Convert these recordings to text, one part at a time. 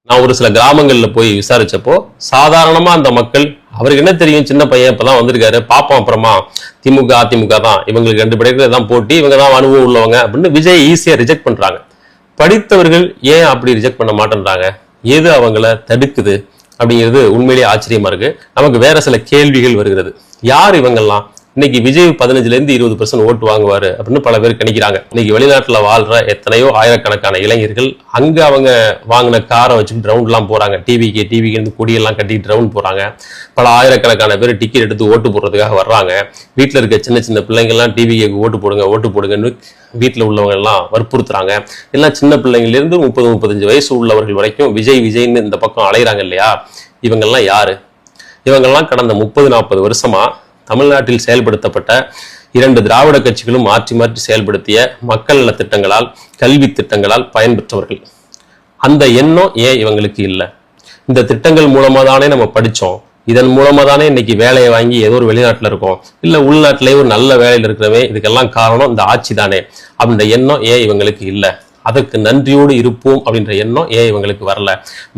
நான் ஒரு சில கிராமங்கள்ல போய் விசாரிச்சப்போ சாதாரணமா அந்த மக்கள் அவருக்கு என்ன தெரியும், சின்ன பையன் இப்பதான் வந்திருக்காரு பாப்போம் அப்புறமா திமுக அதிமுக தான் இவங்களுக்கு 2 பேருக்கு தான் போட்டி, இவங்க தான் அனுபவம் உள்ளவங்க அப்படின்னு விஜய் ஈஸியா ரிஜெக்ட் பண்றாங்க. படித்தவர்கள் ஏன் அப்படி ரிஜெக்ட் பண்ண மாட்டேன்றாங்க, எது அவங்கள தடுக்குது அப்படிங்கிறது உண்மையிலேயே ஆச்சரியமா இருக்கு. நமக்கு வேற சில கேள்விகள் வருகிறது. யார் இவங்கெல்லாம்? இன்னைக்கு விஜய் 15% 20% ஓட்டு வாங்குவாரு அப்படின்னு பல பேர் கணிக்கிறாங்க. இன்னைக்கு வெளிநாட்டுல வாழ்ற எத்தனையோ ஆயிரக்கணக்கான இளைஞர்கள் அங்க அவங்க வாங்கின காரை வச்சுக்கிட்டு ரவுண்ட் எல்லாம் போறாங்க. டிவிக்கு கொடியெல்லாம் கட்டிட்டு ரவுண்ட் போறாங்க. பல ஆயிரக்கணக்கான பேர் டிக்கெட் எடுத்து ஓட்டு போடுறதுக்காக வர்றாங்க. வீட்டுல இருக்க சின்ன சின்ன பிள்ளைங்க எல்லாம் டிவிக்கு ஓட்டு போடுங்கன்னு வீட்டுல உள்ளவங்க எல்லாம் வற்புறுத்துறாங்க. எல்லாம் சின்ன பிள்ளைங்கள்ல இருந்து 30-35 வயசு உள்ளவர்கள் வரைக்கும் விஜய்ன்னு இந்த பக்கம் அலைகிறாங்க இல்லையா? இவங்கெல்லாம் யாரு? இவங்கெல்லாம் கடந்த 30-40 வருஷமா தமிழ்நாட்டில் செயல்படுத்தப்பட்ட 2 திராவிட கட்சிகளும் மாற்றி மாற்றி செயல்படுத்திய மக்கள் நல திட்டங்களால், கல்வி திட்டங்களால் பயன்பெற்றவர்கள். அந்த எண்ணம் ஏன் இவங்களுக்கு இல்லை? இந்த திட்டங்கள் மூலமா தானே நம்ம படிச்சோம், இதன் மூலமா தானே இன்னைக்கு வேலையை வாங்கி ஏதோ ஒரு வெளிநாட்டுல இருக்கோம், இல்ல உள்நாட்டிலேயே ஒரு நல்ல வேலையில் இருக்கிறவே, இதுக்கெல்லாம் காரணம் இந்த ஆட்சி தானே அப்படின்ற எண்ணம் ஏன் இவங்களுக்கு இல்லை? அதற்கு நன்றியோடு இருப்போம் அப்படின்ற எண்ணம் ஏன் இவங்களுக்கு வரல?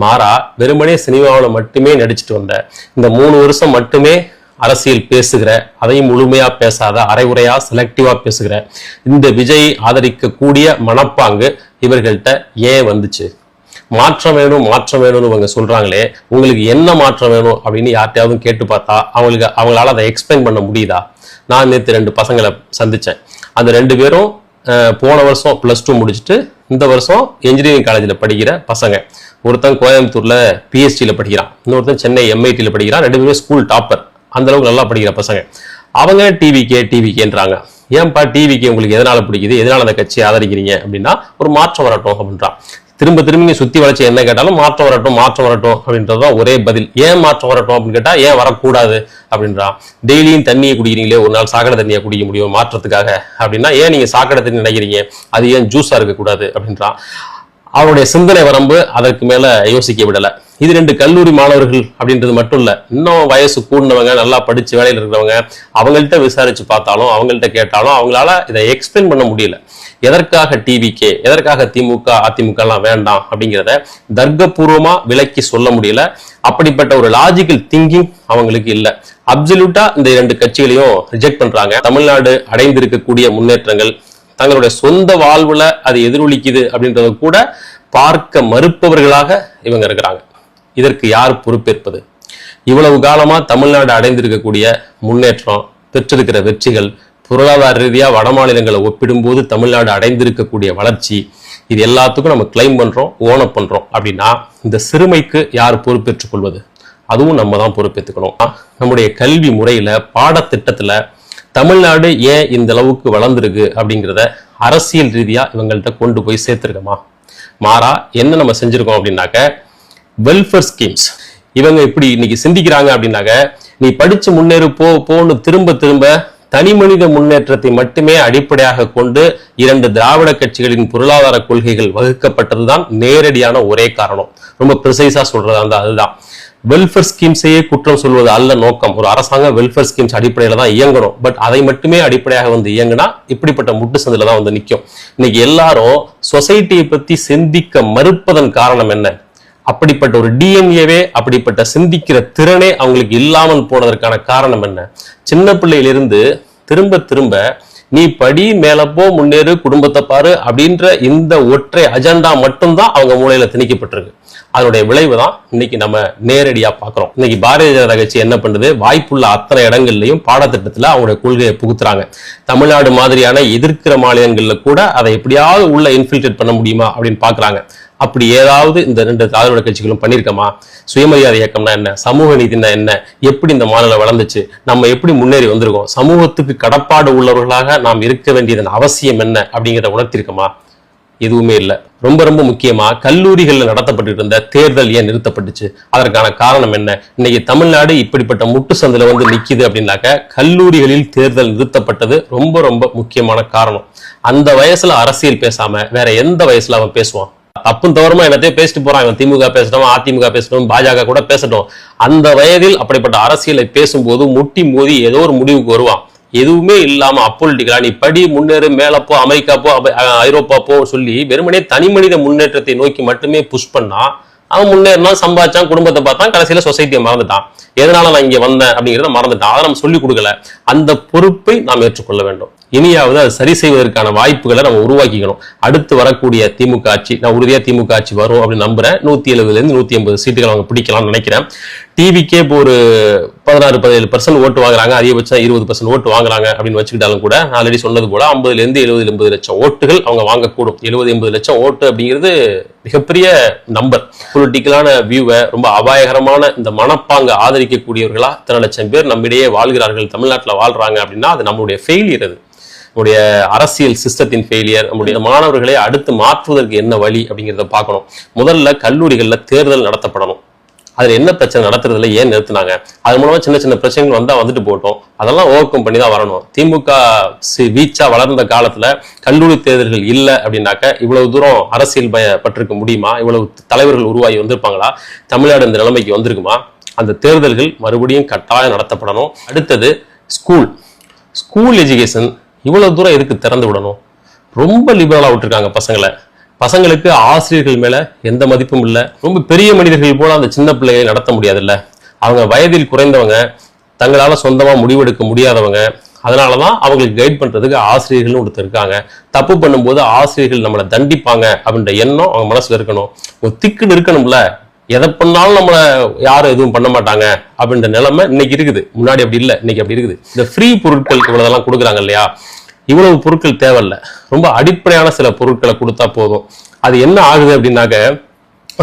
மாறா வெறுமனே சினிமாவில் மட்டுமே நடிச்சுட்டு வந்த இந்த 3 வருஷம் மட்டுமே அரசியல் பேசுகிற, அதையும் முழுமையா பேசாத, அரைகுறையா செலக்டிவா பேசுகிற இந்த விஜய் ஆதரிக்கக்கூடிய மனப்பாங்கு இவர்கள்ட்ட ஏன் வந்துச்சு? மாற்றம் வேணும்னு இவங்க சொல்றாங்களே, உங்களுக்கு என்ன மாற்றம் வேணும் அப்படின்னு யார்ட்டையாவது கேட்டு பார்த்தா அவங்களால அதை எக்ஸ்பிளைன் பண்ண முடியுதா? நான் நேற்று 2 பசங்களை சந்திச்சேன். அந்த 2 பேரும் போன வருஷம் +2 முடிச்சுட்டு இந்த வருஷம் இன்ஜினியரிங் காலேஜில் படிக்கிற பசங்க. ஒருத்தன் கோயம்புத்தூர்ல PhD படிக்கிறான், இன்னொருத்தன் சென்னை MIT படிக்கிறான். 2 பேரும் ஸ்கூல் டாப்பர், அந்த அளவுக்கு நல்லா படிக்கிற பசங்க. அவங்க டிவிக்கேன்றாங்க. ஏன்பா டிவிக்கு உங்களுக்கு எதனால பிடிக்குது, எதனால அந்த கட்சியை ஆதரிக்கிறீங்க அப்படின்னா, ஒரு மாற்றம் வரட்டும் அப்படின்றான். திரும்ப சுத்தி வளைச்சு என்ன கேட்டாலும் மாற்றம் வரட்டும் அப்படின்றதுதான் ஒரே பதில். ஏன் மாற்றம் வரட்டும் அப்படின்னு கேட்டா ஏன் வரக்கூடாது அப்படின்றான். டெய்லியும் தண்ணியை குடிக்கிறீங்களே, ஒரு நாள் சாக்கடை தண்ணியை குடிக்க முடியும் மாற்றத்துக்காக அப்படின்னா ஏன் நீங்க சாக்கடை தண்ணி நினைக்கிறீங்க, அது ஏன் ஜூஸா இருக்கக்கூடாது அப்படின்றான். அவருடைய சிந்தனை வரம்பு அதற்கு மேல யோசிக்க விடல. இது 2 கல்லூரி மாணவர்கள் அப்படின்றது மட்டும் இல்ல, இன்னும் வயசு கூடினவங்க, நல்லா படிச்சு வேலையில் இருக்கிறவங்க, அவங்கள்ட்ட விசாரிச்சு பார்த்தாலும் அவங்கள்ட்ட கேட்டாலும் அவங்களால இதை எக்ஸ்பிளைன் பண்ண முடியல. எதற்காக டிவிக்கே, எதற்காக திமுக அதிமுக எல்லாம் வேண்டாம் அப்படிங்கிறத தர்க்கபூர்வமா விளக்கி சொல்ல முடியல. அப்படிப்பட்ட ஒரு லாஜிக்கல் திங்கிங் அவங்களுக்கு இல்ல. அப்சல்யூட்டா இந்த 2 கட்சிகளையும் ரிஜெக்ட் பண்றாங்க. தமிழ்நாடு அடைந்திருக்கக்கூடிய முன்னேற்றங்கள் தங்களுடைய சொந்த வாழ்வுல அது எதிரொலிக்குது அப்படின்றத கூட பார்க்க மறுப்பவர்களாக இவங்க இருக்கிறாங்க. இதற்கு யார் பொறுப்பேற்பது? இவ்வளவு காலமா தமிழ்நாடு அடைந்திருக்கக்கூடிய முன்னேற்றம், பெற்றிருக்கிற வெற்றிகள், பொருளாதார ரீதியா வட மாநிலங்களை ஒப்பிடும்போது தமிழ்நாடு அடைந்திருக்கக்கூடிய வளர்ச்சி, இது எல்லாத்துக்கும் நம்ம கிளைம் பண்றோம், ஓனப் பண்றோம் அப்படின்னா இந்த சிறுமைக்கு யார் பொறுப்பேற்றுக் கொள்வது? அதுவும் நம்ம தான் பொறுப்பேற்றுக்கணும். நம்முடைய கல்வி முறையில, பாடத்திட்டத்துல தமிழ்நாடு ஏன் இந்த அளவுக்கு வளர்ந்துருக்கு அப்படிங்கிறத அரசியல் ரீதியா இவங்கள்ட்ட கொண்டு போய் சேர்த்திருக்கோமா? மாறா என்ன நம்ம செஞ்சிருக்கோம் அப்படின்னாக்க, வெல்ஃபேர் ஸ்கீம்ஸ். இவங்க இப்படி இன்னைக்கு சிந்திக்கிறாங்க அப்படின்னாக்க, நீ படிச்சு முன்னேறு போன்னு திரும்ப தனி மனித முன்னேற்றத்தை மட்டுமே அடிப்படையாக கொண்டு 2 திராவிட கட்சிகளின் பொருளாதார கொள்கைகள் வகுக்கப்பட்டதுதான் நேரடியான ஒரே காரணம். ரொம்ப ப்ரிசைஸா சொல்றதா இருந்தா அதுதான். வெல்ஃபேர் ஸ்கீம்ஸையே குற்றம் சொல்வது அல்ல நோக்கம். ஒரு அரசாங்கம் வெல்ஃபேர் ஸ்கீம்ஸ் அடிப்படையில தான் இயங்கணும். பட் அதை மட்டுமே அடிப்படையாக இயங்குனா இப்படிப்பட்ட முட்டு சந்தில தான் நிற்கும். இன்னைக்கு எல்லாரும் சொசைட்டியை பத்தி சிந்திக்க மறுப்பதன் காரணம் என்ன? அப்படிப்பட்ட ஒரு டிஎன்ஏவே, அப்படிப்பட்ட சிந்திக்கிற திறனே அவங்களுக்கு இல்லாமல் போனதற்கான காரணம் என்ன? சின்ன பிள்ளையிலிருந்து திரும்ப நீ படி, மேலப்போ, முன்னேறு, குடும்பத்தை பாரு அப்படின்ற இந்த ஒற்றை அஜெண்டா மட்டும்தான் அவங்க மூளையில திணிக்கப்பட்டிருக்கு. அதனுடைய விளைவு தான் இன்னைக்கு நம்ம நேரடியா பாக்குறோம். இன்னைக்கு பாரதிய ஜனதா கட்சி என்ன பண்ணுது? வாய்ப்புள்ள அத்தனை இடங்கள்லயும் பாடத்திட்டத்துல அவங்களுடைய கொள்கையை புகுத்துறாங்க. தமிழ்நாடு மாதிரியான எதிர்க்கிற மாநிலங்கள்ல கூட அதை எப்படியாவது உள்ள இன்ஃபில்ட்ரேட் பண்ண முடியுமா அப்படின்னு பாக்குறாங்க. அப்படி ஏதாவது இந்த 2 திராவிட கட்சிகளும் பண்ணிருக்கமா? சுயமரியாதை இயக்கம்னா என்ன, சமூக நீதினா என்ன, எப்படி இந்த மாநிலம் வளர்ந்துச்சு, நம்ம எப்படி முன்னேறி வந்திருக்கோம், சமூகத்துக்கு கடப்பாடு உள்ளவர்களாக நாம் இருக்க வேண்டியதன் அவசியம் என்ன அப்படிங்கிறத உணர்த்திருக்கமா? எதுவுமே இல்லை. ரொம்ப முக்கியமா கல்லூரிகள்ல நடத்தப்பட்டு இருந்த தேர்தல் ஏன் நிறுத்தப்பட்டுச்சு? அதற்கான காரணம் என்ன? இன்னைக்கு தமிழ்நாடு இப்படிப்பட்ட முட்டு சந்தில நிக்குது அப்படின்னாக்க கல்லூரிகளில் தேர்தல் நிறுத்தப்பட்டது ரொம்ப முக்கியமான காரணம். அந்த வயசுல அரசியல் பேசாம வேற எந்த வயசுல அவன் பேசுவான்? தப்பும் தவறுமா என்னத்தையும் பேசிட்டு போறான். இவன் திமுக பேசட்டும், அதிமுக பேசட்டும், பாஜக கூட பேசட்டும். அந்த வயதில் அப்படிப்பட்ட அரசியலை பேசும்போது முட்டி மோதி ஏதோ ஒரு முடிவுக்கு வருவான். எதுவுமே இல்லாம அப்பொலிட்டிக்கலா நீ படி, முன்னேறு, மேல போ, அமெரிக்கா போ, ஐரோப்பா போ சொல்லி வெறுமனே தனி மனித முன்னேற்றத்தை நோக்கி மட்டுமே புஷ் பண்ணா அவன் முன்னேறினா, சம்பாதிச்சான், குடும்பத்தை பார்த்தான், கடைசியில சொசைட்டியை மறந்துட்டான். எதனால நான் இங்க வந்தேன் அப்படிங்கிறத மறந்துட்டான். அதை நம்ம சொல்லிக் கொடுக்கல. அந்த பொறுப்பை நாம் ஏற்றுக்கொள்ள வேண்டும். இனியாவது அதை சரி செய்வதற்கான வாய்ப்புகளை நம்ம உருவாக்கிக்கணும். அடுத்து வரக்கூடிய திமுக ஆட்சி, நான் உறுதியா திமுக ஆட்சி வரும் அப்படின்னு நம்புறேன். 170 to 180 சீட்டுகள் அவங்க பிடிக்கலாம்னு நினைக்கிறேன். டிவிக்கே இப்போ ஒரு 16-17% ஓட்டு வாங்குறாங்க, அதிகபட்சம் 20% ஓட்டு வாங்குறாங்க அப்படின்னு வச்சுக்கிட்டாலும் கூட, நான் ஆல்ரெடி சொன்னது போல 50 to 70 லட்சம் ஓட்டுகள் அவங்க வாங்கக்கூடும். 70-80 லட்சம் ஓட்டு அப்படிங்கிறது மிகப்பெரிய நம்பர். பொலிட்டிக்கலான வியூவை ரொம்ப அபாயகரமான இந்த மனப்பாங்க ஆதரிக்கக்கூடியவர்களா இத்தனை லட்சம் பேர் நம்மிடையே வாழ்கிறார்கள், தமிழ்நாட்டில் வாழ்றாங்க அப்படின்னா அது நம்மளுடைய ஃபெயிலியர். அது நம்முடைய அரசியல் சிஸ்டத்தின் ஃபெயிலியர். நம்முடைய மாணவர்களை அடுத்து மாற்றுவதற்கு என்ன வழி அப்படிங்கிறத பார்க்கணும். முதல்ல கல்லூரிகள்ல தேர்தல் நடத்தப்படணும். அதுல என்ன பிரச்சனை நடத்துறதுல ஏன் நிறுத்தினாங்க, அது மூலமா சின்ன சின்ன பிரச்சனைகள் வந்தா வந்துட்டு போட்டோம், அதெல்லாம் ஓவர் கம் பண்ணி தான் வரணும். திமுக வீச்சா வளர்ந்த காலத்துல கல்லூரி தேர்தல்கள் இல்லை அப்படின்னாக்க இவ்வளவு தூரம் அரசியல் பற்றிருக்க முடியுமா? இவ்வளவு தலைவர்கள் உருவாகி வந்திருப்பாங்களா? தமிழ்நாடு இந்த நிலைமைக்கு வந்திருக்குமா? அந்த தேர்தல்கள் மறுபடியும் கட்டாயம் நடத்தப்படணும். அடுத்தது ஸ்கூல் எஜுகேஷன் இவ்வளவு தூரம் எதுக்கு திறந்து விடணும்? ரொம்ப லிபரலா விட்டுருக்காங்க பசங்களுக்கு ஆசிரியர்கள் மேல எந்த மதிப்பும் இல்லை. ரொம்ப பெரிய மனிதர்கள் போல அந்த சின்ன பிள்ளைகளை நடத்த முடியாதுல்ல. அவங்க வயதில் குறைந்தவங்க, தங்களால சொந்தமா முடிவெடுக்க முடியாதவங்க. அதனாலதான் அவங்களுக்கு கைட் பண்றதுக்கு ஆசிரியர்கள்னு ஒருத்தர் இருக்காங்க. தப்பு பண்ணும்போது ஆசிரியர்கள் நம்மளை தண்டிப்பாங்க அப்படின்ற எண்ணம் அவங்க மனசுல இருக்கணும். ஒரு திக்குன்னு இருக்கணும்ல, எதை பண்ணாலும் நம்மள யாரும் எதுவும் பண்ண மாட்டாங்க அப்படின்ற நிலைமை இன்னைக்கு இருக்குது. முன்னாடி அப்படி இல்லை, இன்னைக்கு அப்படி இருக்குது. இந்த ஃப்ரீ பொருட்கள் இவ்வளவுதெல்லாம் கொடுக்குறாங்க இல்லையா, இவ்வளவு பொருட்கள் தேவையில்ல. ரொம்ப அடிப்படையான சில பொருட்களை கொடுத்தா போதும். அது என்ன ஆகுது அப்படின்னாக்க,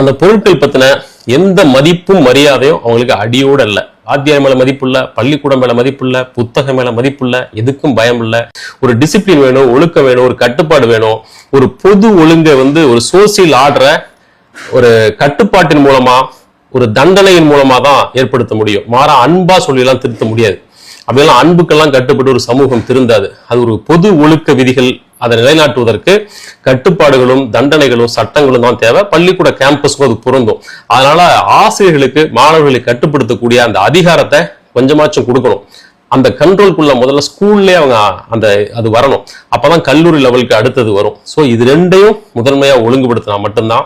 அந்த பொருட்கள் பத்தின எந்த மதிப்பும் மரியாதையும் அவங்களுக்கு அடியோட இல்லை. வாத்தியார் மேல மதிப்பு இல்லை, பள்ளிக்கூடம் மேல மதிப்பு இல்லை, புத்தகம் மேல மதிப்பு இல்லை, எதுக்கும் பயம் இல்லை. ஒரு டிசிப்ளின் வேணும், ஒழுக்கம் வேணும், ஒரு கட்டுப்பாடு வேணும். ஒரு பொது ஒழுங்கை ஒரு சோசியல் ஆர்டரை ஒரு கட்டுப்பாட்டின் மூலமா, ஒரு தண்டனையின் மூலமா தான் ஏற்படுத்த முடியும். மாறா அன்பா சொல்லலாம் திருத்த முடியாது. அப்படியெல்லாம் அன்புக்கெல்லாம் கட்டுப்பட்டு ஒரு சமூகம் திருந்தாது. அது ஒரு பொது ஒழுக்க விதிகள், அதை நிலைநாட்டுவதற்கு கட்டுப்பாடுகளும் தண்டனைகளும் சட்டங்களும் தான் தேவை. பள்ளிக்கூட கேம்பஸ்க்கும் அது பொருந்தும். அதனால ஆசிரியர்களுக்கு மாணவர்களை கட்டுப்படுத்தக்கூடிய அந்த அதிகாரத்தை கொஞ்சமாச்சும் கொடுக்கணும். அந்த கண்ட்ரோல்குள்ள முதல்ல ஸ்கூல்லே அவங்க அது வரணும். அப்பதான் கல்லூரி லெவலுக்கு அடுத்தது வரும். ஸோ இது ரெண்டையும் முதன்மையா ஒழுங்குபடுத்தினா மட்டும்தான்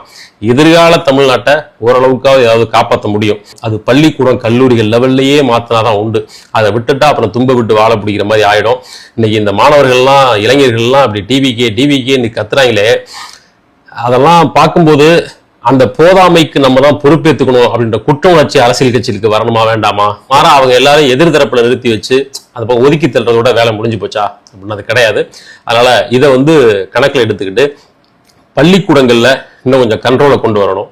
எதிர்கால தமிழ்நாட்டை ஓரளவுக்காவது ஏதாவது காப்பாற்ற முடியும். அது பள்ளிக்கூடம் கல்லூரிகள் லெவல்லையே மாத்தினாதான் உண்டு. அதை விட்டுட்டா அப்புறம் தும்ப விட்டு வாழ பிடிக்கிற மாதிரி ஆயிடும். இன்னைக்கு இந்த மாணவர்கள்லாம், இளைஞர்கள்லாம் அப்படி டிவிக்கே கத்துறாங்களே, அதெல்லாம் பார்க்கும்போது அந்த போதாமைக்கு நம்ம தான் பொறுப்பேற்றுக்கணும் அப்படின்ற குற்ற உணர்ச்சி அரசியல் கட்சிகளுக்கு வரணுமா வேண்டாமா? மாறா அவங்க எல்லாரும் எதிர்தரப்புல நிறுத்தி வச்சு அதை ஒதுக்கி தள்ளுறதோட வேலை முடிஞ்சு போச்சா அப்படின்னு அது கிடையாது. அதனால இதை கணக்கில் எடுத்துக்கிட்டு பள்ளிக்கூடங்கள்ல இன்னும் கொஞ்சம் கண்ட்ரோலை கொண்டு வரணும்.